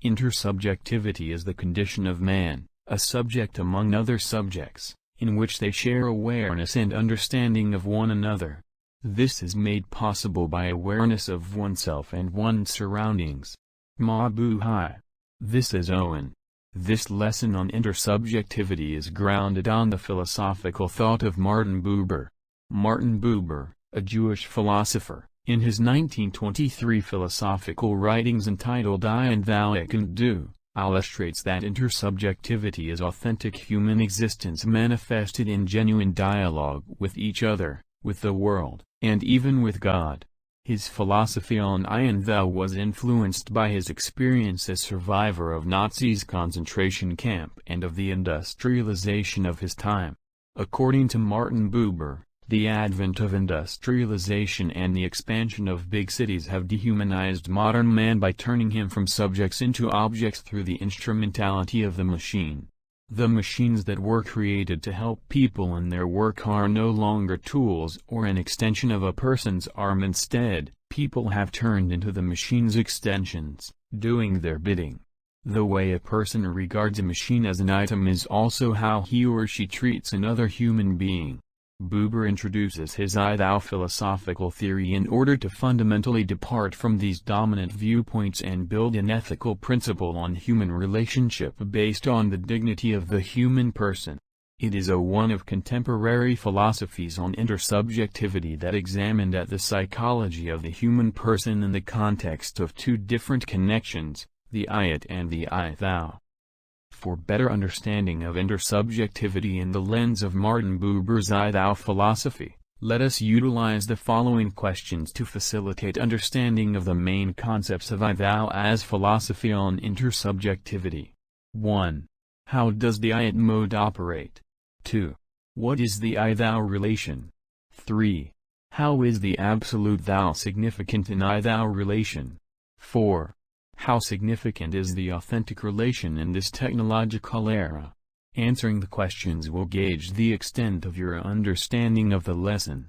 Intersubjectivity is the condition of man, a subject among other subjects, in which they share awareness and understanding of one another. This is made possible by awareness of oneself and one's surroundings. Mabuhay. This is Owen. This lesson on intersubjectivity is grounded on the philosophical thought of Martin Buber. Martin Buber, a Jewish philosopher, in his 1923 philosophical writings entitled I and Thou Ich and Du, illustrates that intersubjectivity is authentic human existence manifested in genuine dialogue with each other, with the world, and even with God. His philosophy on I and Thou was influenced by his experience as survivor of Nazis' concentration camp and of the industrialization of his time. According to Martin Buber, the advent of industrialization and the expansion of big cities have dehumanized modern man by turning him from subjects into objects through the instrumentality of the machine. The machines that were created to help people in their work are no longer tools or an extension of a person's arm. Instead, people have turned into the machine's extensions, doing their bidding. The way a person regards a machine as an item is also how he or she treats another human being. Buber introduces his I-Thou philosophical theory in order to fundamentally depart from these dominant viewpoints and build an ethical principle on human relationship based on the dignity of the human person. It is one of contemporary philosophies on intersubjectivity that examined at the psychology of the human person in the context of two different connections, the I-It and the I-Thou. For better understanding of intersubjectivity in the lens of Martin Buber's I-Thou philosophy, let us utilize the following questions to facilitate understanding of the main concepts of I-Thou as philosophy on intersubjectivity. 1. How does the I-It mode operate? 2. What is the I-Thou relation? 3. How is the absolute Thou significant in I-Thou relation? 4. How significant is the authentic relation in this technological era? Answering the questions will gauge the extent of your understanding of the lesson.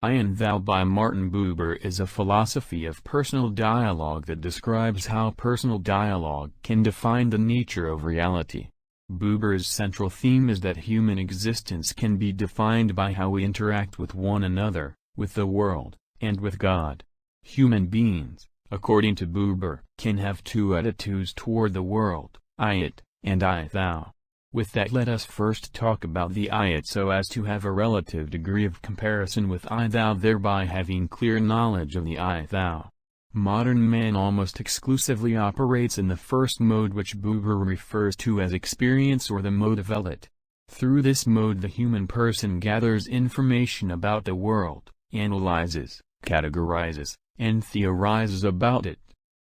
I and Thou by Martin Buber is a philosophy of personal dialogue that describes how personal dialogue can define the nature of reality. Buber's central theme is that human existence can be defined by how we interact with one another, with the world, and with God. Human beings, according to Buber, can have two attitudes toward the world, I-It, and I-Thou. With that, let us first talk about the I-It so as to have a relative degree of comparison with I-Thou, thereby having clear knowledge of the I-Thou. Modern man almost exclusively operates in the first mode, which Buber refers to as experience or the mode of I-It. Through this mode the human person gathers information about the world, analyzes, categorizes, and theorizes about it.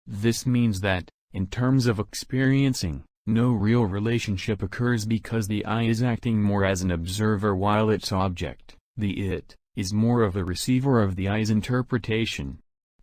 This means that, in terms of experiencing, no real relationship occurs because the I is acting more as an observer while its object, the It, is more of a receiver of the I's interpretation.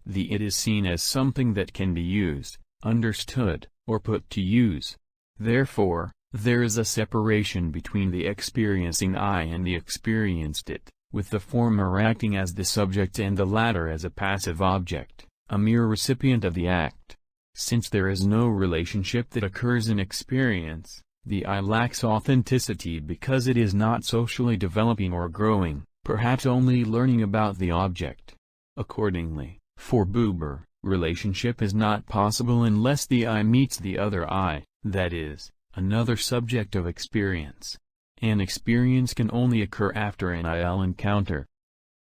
The It is seen as something that can be used, understood, or put to use. Therefore, there is a separation between the experiencing I and the experienced It, with the former acting as the subject and the latter as a passive object, a mere recipient of the act. Since there is no relationship that occurs in experience, the I lacks authenticity because it is not socially developing or growing, perhaps only learning about the object. Accordingly, for Buber, relationship is not possible unless the I meets the other I, that is, another subject of experience. An experience can only occur after an IL encounter.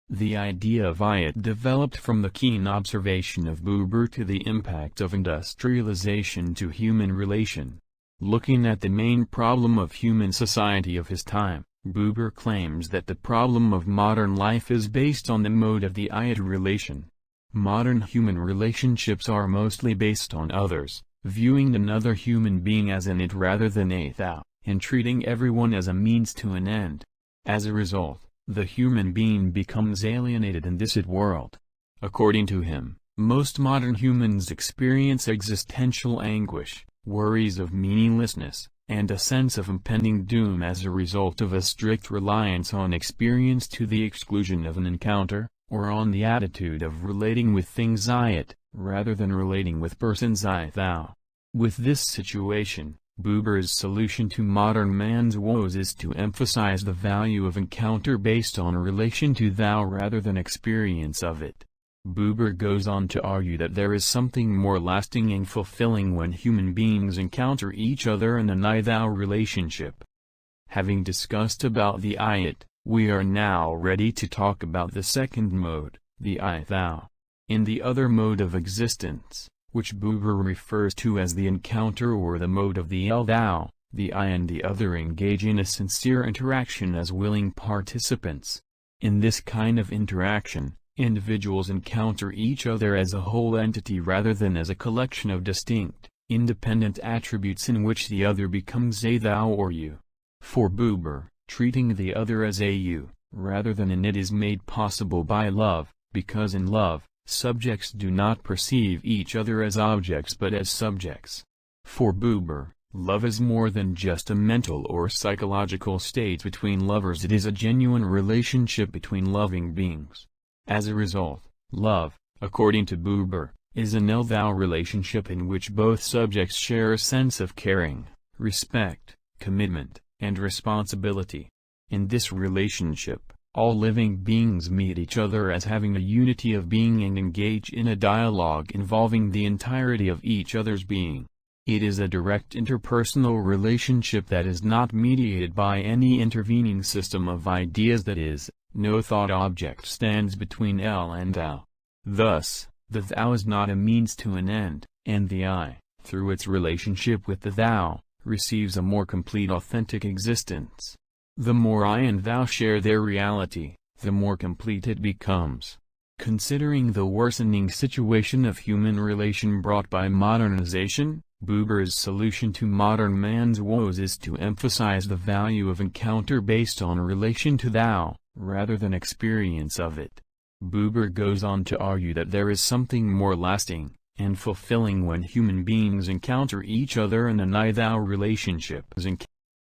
The idea of I-It developed from the keen observation of Buber to the impact of industrialization to human relation. Looking at the main problem of human society of his time, Buber claims that the problem of modern life is based on the mode of the I-It relation. Modern human relationships are mostly based on others, viewing another human being as an It rather than a Thou, and treating everyone as a means to an end. As a result, the human being becomes alienated in this It world. According to him, most modern humans experience existential anguish, worries of meaninglessness, and a sense of impending doom as a result of a strict reliance on experience to the exclusion of an encounter, or on the attitude of relating with things I-It, rather than relating with persons I-Thou. With this situation, Buber's solution to modern man's woes is to emphasize the value of encounter based on relation to thou rather than experience of it. Buber goes on to argue that there is something more lasting and fulfilling when human beings encounter each other in an I-thou relationship. Having discussed about the I-it, we are now ready to talk about the second mode, the I-thou. In the other mode of existence, which Buber refers to as the encounter or the mode of the thou, the I and the other engage in a sincere interaction as willing participants. In this kind of interaction, individuals encounter each other as a whole entity rather than as a collection of distinct, independent attributes in which the other becomes a thou or you. For Buber, treating the other as a you, rather than an it is made possible by love, because in love, subjects do not perceive each other as objects but as subjects. For Buber, love is more than just a mental or psychological state between lovers, it is a genuine relationship between loving beings. As a result, love, according to Buber, is an thou relationship in which both subjects share a sense of caring, respect, commitment, and responsibility. In this relationship, all living beings meet each other as having a unity of being and engage in a dialogue involving the entirety of each other's being. It is a direct interpersonal relationship that is not mediated by any intervening system of ideas, that is, no thought object stands between L and thou. Thus, the thou is not a means to an end, and the I, through its relationship with the thou, receives a more complete authentic existence. The more I and thou share their reality, the more complete it becomes. Considering the worsening situation of human relation brought by modernization, Buber's solution to modern man's woes is to emphasize the value of encounter based on relation to thou, rather than experience of it. Buber goes on to argue that there is something more lasting and fulfilling when human beings encounter each other in an I-thou relationship.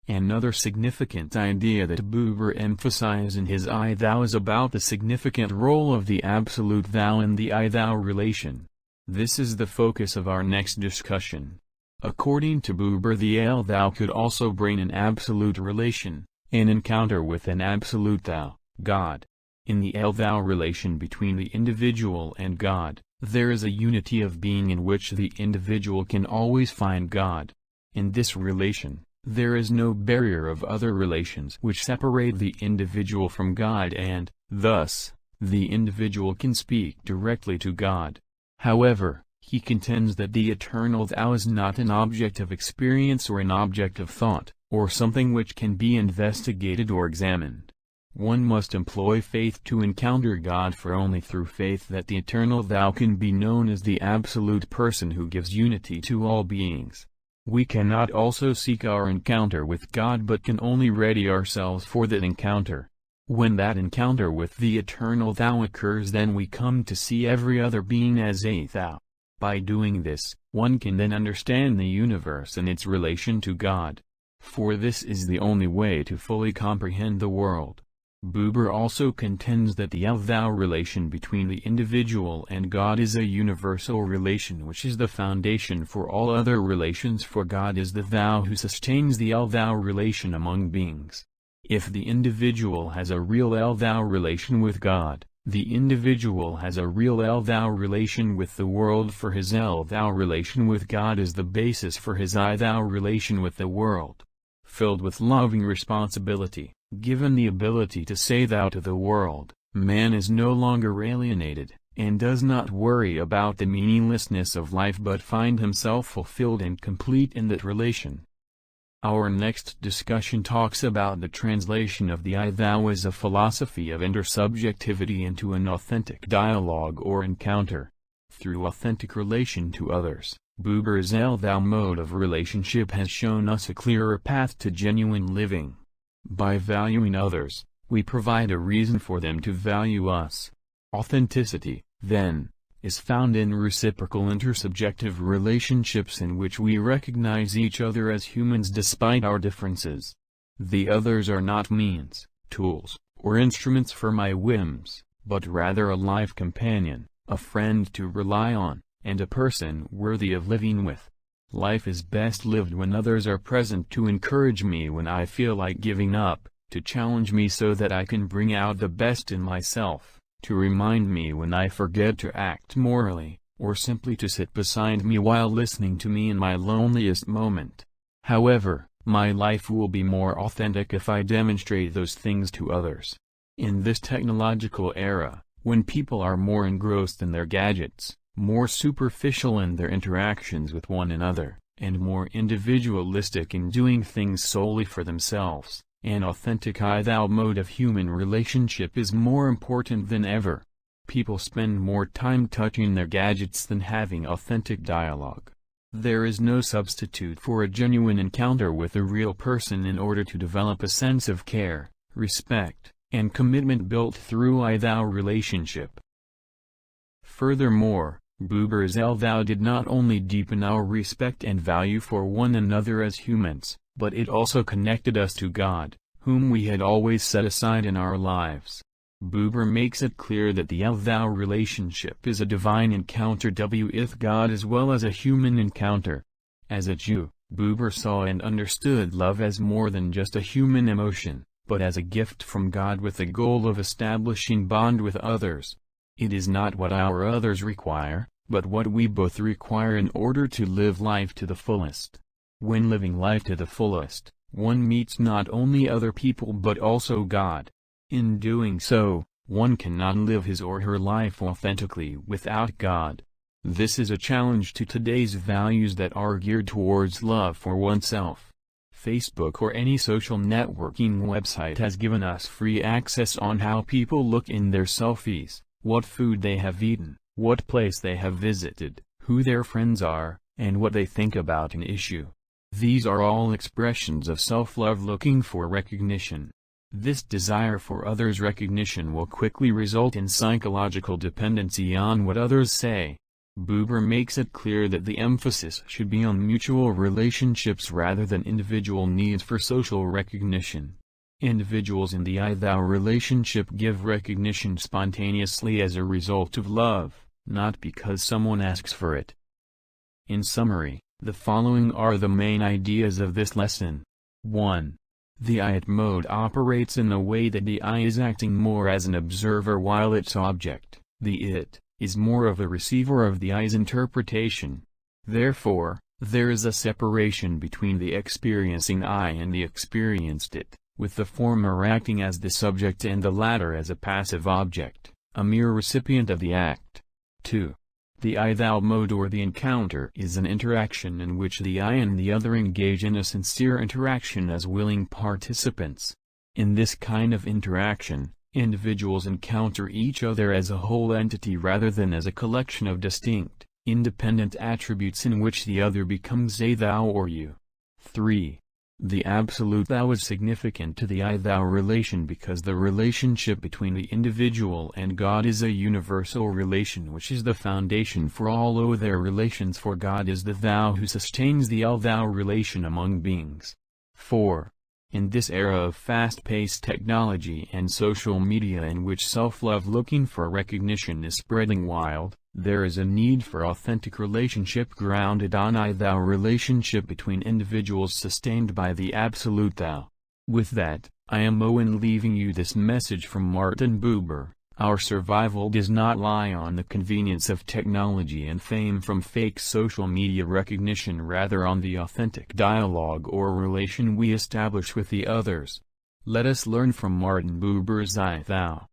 Another significant idea that Buber emphasizes in his I-thou is about the significant role of the absolute thou in the I-thou relation. This is the focus of our next discussion. According to Buber, the thou could also bring an absolute relation, an encounter with an absolute thou, God. In the thou relation between the individual and God, there is a unity of being in which the individual can always find God. In this relation, there is no barrier of other relations which separate the individual from God, and, thus, the individual can speak directly to God. However, he contends that the eternal thou is not an object of experience or an object of thought, or something which can be investigated or examined. One must employ faith to encounter God, for only through faith that the eternal thou can be known as the absolute person who gives unity to all beings. We cannot also seek our encounter with God but can only ready ourselves for that encounter. When that encounter with the eternal thou occurs, then we come to see every other being as a thou. By doing this, one can then understand the universe and its relation to God. For this is the only way to fully comprehend the world. Buber also contends that the thou relation between the individual and God is a universal relation which is the foundation for all other relations, for God is the thou who sustains the thou relation among beings. If the individual has a real thou relation with God, the individual has a real thou relation with the world, for his thou relation with God is the basis for his thou relation with the world. Filled with loving responsibility, given the ability to say thou to the world, man is no longer alienated, and does not worry about the meaninglessness of life but find himself fulfilled and complete in that relation. Our next discussion talks about the translation of the I-thou as a philosophy of intersubjectivity into an authentic dialogue or encounter. Through authentic relation to others, Buber's thou mode of relationship has shown us a clearer path to genuine living. By valuing others, we provide a reason for them to value us. Authenticity, then, is found in reciprocal intersubjective relationships in which we recognize each other as humans despite our differences. The others are not means, tools, or instruments for my whims, but rather a life companion, a friend to rely on, and a person worthy of living with. Life is best lived when others are present to encourage me when I feel like giving up, to challenge me so that I can bring out the best in myself, to remind me when I forget to act morally, or simply to sit beside me while listening to me in my loneliest moment. However, my life will be more authentic if I demonstrate those things to others. In this technological era, when people are more engrossed in their gadgets, more superficial in their interactions with one another, and more individualistic in doing things solely for themselves, an authentic I-thou mode of human relationship is more important than ever. People spend more time touching their gadgets than having authentic dialogue. There is no substitute for a genuine encounter with a real person in order to develop a sense of care, respect, and commitment built through I-thou relationship. Furthermore, Buber's I-thou did not only deepen our respect and value for one another as humans, but it also connected us to God, whom we had always set aside in our lives. Buber makes it clear that the I-thou relationship is a divine encounter with God as well as a human encounter. As a Jew, Buber saw and understood love as more than just a human emotion, but as a gift from God with the goal of establishing bond with others. It is not what our others require, but what we both require in order to live life to the fullest. When living life to the fullest, one meets not only other people but also God. In doing so, one cannot live his or her life authentically without God. This is a challenge to today's values that are geared towards love for oneself. Facebook or any social networking website has given us free access on how people look in their selfies, what food they have eaten, what place they have visited, who their friends are, and what they think about an issue. These are all expressions of self-love looking for recognition. This desire for others' recognition will quickly result in psychological dependency on what others say. Buber makes it clear that the emphasis should be on mutual relationships rather than individual needs for social recognition. Individuals in the I-thou relationship give recognition spontaneously as a result of love, not because someone asks for it. In summary, the following are the main ideas of this lesson. 1. The I-it mode operates in the way that the I is acting more as an observer while its object, the it, is more of a receiver of the I's interpretation. Therefore, there is a separation between the experiencing I and the experienced it, with the former acting as the subject and the latter as a passive object, a mere recipient of the act. 2. The I-thou mode or the encounter is an interaction in which the I and the other engage in a sincere interaction as willing participants. In this kind of interaction, individuals encounter each other as a whole entity rather than as a collection of distinct, independent attributes in which the other becomes a thou or you. 3. The absolute thou is significant to the I-thou relation because the relationship between the individual and God is a universal relation which is the foundation for all other relations, for God is the thou who sustains the I-thou relation among beings. 4. In this era of fast-paced technology and social media in which self-love looking for recognition is spreading wild, there is a need for authentic relationship grounded on I-thou relationship between individuals sustained by the absolute thou. With that, I am Owen leaving you this message from Martin Buber. Our survival does not lie on the convenience of technology and fame from fake social media recognition, rather on the authentic dialogue or relation we establish with the others. Let us learn from Martin Buber's I-thou.